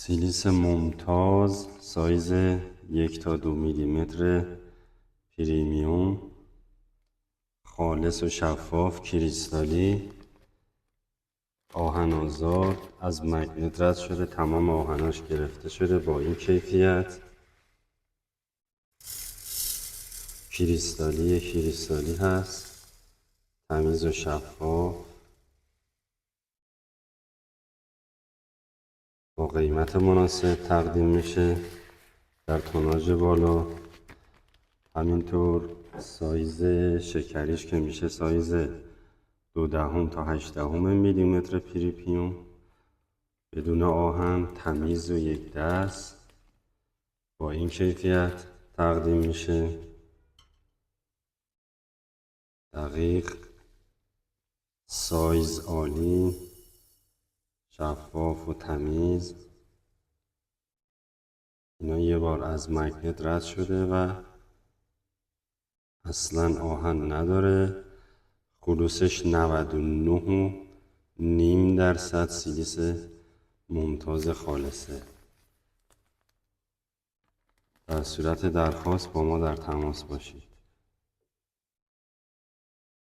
سیلیس ممتاز سایز 1 تا 2 میلیمتر پریمیوم، خالص و شفاف کریستالی، آهن آزاد، از مگنت رد شده، تمام آهناش گرفته شده. با این کیفیت کریستالی هست، تمیز و شفاف، با قیمت مناسب تقدیم میشه در توناژ بالا. همینطور سایز شکریش که میشه سایز 0.2 تا 0.8 میلیمتر پریمیوم، بدون آهن، تمیز و یک دست، با این کیفیت تقدیم میشه. دقیق، سایز عالی، شفاف و تمیز. اینا یه بار از مگنت رد شده و اصلا آهن نداره. خلوصش 99.5% سیلیس ممتاز خالصه. در صورت درخواست با ما در تماس باشید.